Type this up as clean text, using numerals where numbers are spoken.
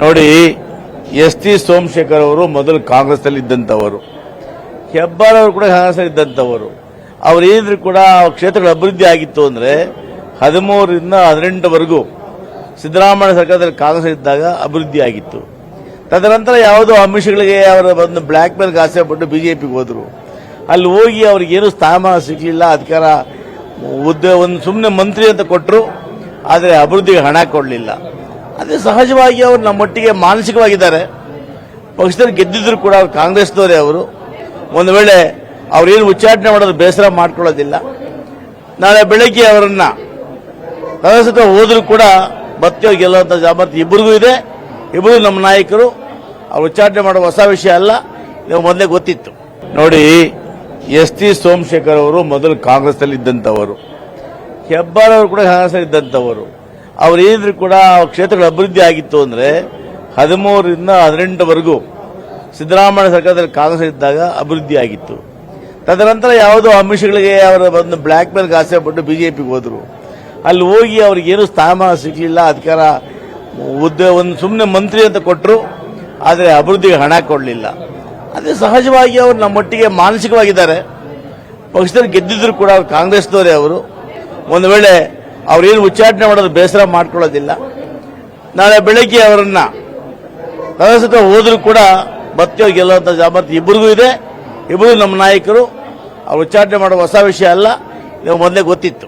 ನೋಡಿ, ಎಸ್.ಟಿ. ಸೋಮಶೇಖರ್ ಅವರು ಮೊದಲು ಕಾಂಗ್ರೆಸ್ನಲ್ಲಿ ಇದ್ದಂಥವರು, ಹೆಬ್ಬಾರ್ ಅವರು ಕೂಡ ಕಾಂಗ್ರೆಸ್ನಲ್ಲಿ ಇದ್ದಂಥವರು. ಅವ್ರು ಏನಿದ್ರು ಕೂಡ ಕ್ಷೇತ್ರಗಳ ಅಭಿವೃದ್ಧಿ ಆಗಿತ್ತು ಅಂದ್ರೆ 13ರಿಂದ 18ವರೆಗೂ ಸಿದ್ದರಾಮಯ್ಯ ಸರ್ಕಾರದಲ್ಲಿ ಕಾಂಗ್ರೆಸ್ ಇದ್ದಾಗ ಅಭಿವೃದ್ಧಿ ಆಗಿತ್ತು. ತದನಂತರ ಯಾವುದೋ ಆಮಿಷಗಳಿಗೆ ಅವರ ಒಂದು ಬ್ಲ್ಯಾಕ್ ಮೇಲ್ಗೆ ಆಸೆ ಪಟ್ಟು ಬಿಜೆಪಿಗೆ ಹೋದ್ರು. ಅಲ್ಲಿ ಹೋಗಿ ಅವ್ರಿಗೇನು ಸ್ಥಾನಮಾನ ಸಿಗಲಿಲ್ಲ, ಅಧಿಕಾರ ಹುದ್ದೆ ಒಂದು ಸುಮ್ಮನೆ ಮಂತ್ರಿ ಅಂತ ಕೊಟ್ಟರು, ಆದರೆ ಅಭಿವೃದ್ಧಿಗೆ ಹಣ ಕೊಡಲಿಲ್ಲ. ಅದೇ ಸಹಜವಾಗಿ ಅವರು ನಮ್ಮೊಟ್ಟಿಗೆ ಮಾನಸಿಕವಾಗಿದ್ದಾರೆ. ಪಕ್ಷದಲ್ಲಿ ಗೆದ್ದಿದ್ರು ಕೂಡ ಅವರು ಕಾಂಗ್ರೆಸ್ನವರೇ. ಅವರು ಒಂದು ವೇಳೆ ಅವ್ರೇನು ಉಚ್ಚಾಟನೆ ಮಾಡೋದು ಬೇಸರ ಮಾಡ್ಕೊಳ್ಳೋದಿಲ್ಲ. ನಾಳೆ ಬೆಳಗ್ಗೆ ಅವರನ್ನ ಕಾಂಗ್ರೆಸ್ ಹೋದ್ರೂ ಕೂಡ ಮತ್ತೆ ಗೆಲ್ಲುವಂತ ಸಾಮರ್ಥ್ಯ ಇಬ್ಬರಿಗೂ ಇದೆ. ಇಬ್ಬರು ನಮ್ಮ ನಾಯಕರು. ಅವ್ರು ಉಚ್ಚಾಟನೆ ಮಾಡೋ ಹೊಸ ವಿಷಯ ಅಲ್ಲ, ನೀವು ಮೊದಲೇ ಗೊತ್ತಿತ್ತು. ನೋಡಿ, ಎಸ್.ಟಿ. ಸೋಮಶೇಖರ್ ಅವರು ಮೊದಲು ಕಾಂಗ್ರೆಸ್ನಲ್ಲಿ ಇದ್ದಂಥವರು, ಹೆಬ್ಬಾರ್ ಅವರು ಕೂಡ ಕಾಂಗ್ರೆಸ್ನಲ್ಲಿ ಇದ್ದಂಥವರು. ಅವ್ರು ಏನಿದ್ರು ಕೂಡ ಕ್ಷೇತ್ರಗಳ ಅಭಿವೃದ್ಧಿ ಆಗಿತ್ತು ಅಂದ್ರೆ 13ರಿಂದ 18ವರೆಗೂ ಸಿದ್ದರಾಮಯ್ಯ ಸರ್ಕಾರದಲ್ಲಿ ಕಾಂಗ್ರೆಸ್ ಇದ್ದಾಗ ಅಭಿವೃದ್ಧಿ ಆಗಿತ್ತು. ತದನಂತರ ಯಾವುದೋ ಆಮಿಷಗಳಿಗೆ ಅವರ ಒಂದು ಬ್ಲ್ಯಾಕ್ ಮೇಲ್ಗೆ ಆಸೆ ಪಟ್ಟು ಬಿಜೆಪಿಗೆ ಹೋದ್ರು. ಅಲ್ಲಿ ಹೋಗಿ ಅವ್ರಿಗೇನು ಸ್ಥಾನಮಾನ ಸಿಗಲಿಲ್ಲ, ಅಧಿಕಾರ ಹುದ್ದೆ ಒಂದು ಸುಮ್ಮನೆ ಮಂತ್ರಿ ಅಂತ ಕೊಟ್ಟರು, ಆದರೆ ಅಭಿವೃದ್ಧಿಗೆ ಹಣ ಕೊಡಲಿಲ್ಲ. ಅದೇ ಸಹಜವಾಗಿ ಅವರು ನಮ್ಮೊಟ್ಟಿಗೆ ಮಾನಸಿಕವಾಗಿದ್ದಾರೆ. ಪಕ್ಷದಲ್ಲಿ ಗೆದ್ದಿದ್ರು ಕೂಡ ಅವರು ಕಾಂಗ್ರೆಸ್ನವರೇ. ಅವರು ಒಂದು ವೇಳೆ ಅವ್ರೇನು ಉಚ್ಚಾಟನೆ ಮಾಡೋದು ಬೇಸರ ಮಾಡ್ಕೊಳ್ಳೋದಿಲ್ಲ. ನಾಳೆ ಬೆಳಗ್ಗೆ ಅವರನ್ನ ಕಾಂಗ್ರೆಸ್ ಹೋದ್ರೂ ಕೂಡ ಮತ್ತೆ ಗೆಲ್ಲುವಂತ ಸಾಮರ್ಥ್ಯ ಇಬ್ಬರಿಗೂ ಇದೆ. ಇಬ್ಬರು ನಮ್ಮ ನಾಯಕರು. ಅವ್ರು ಉಚ್ಚಾಟನೆ ಮಾಡೋ ಹೊಸ ವಿಷಯ ಅಲ್ಲ, ನೀವು ಮೊದಲೇ ಗೊತ್ತಿತ್ತು.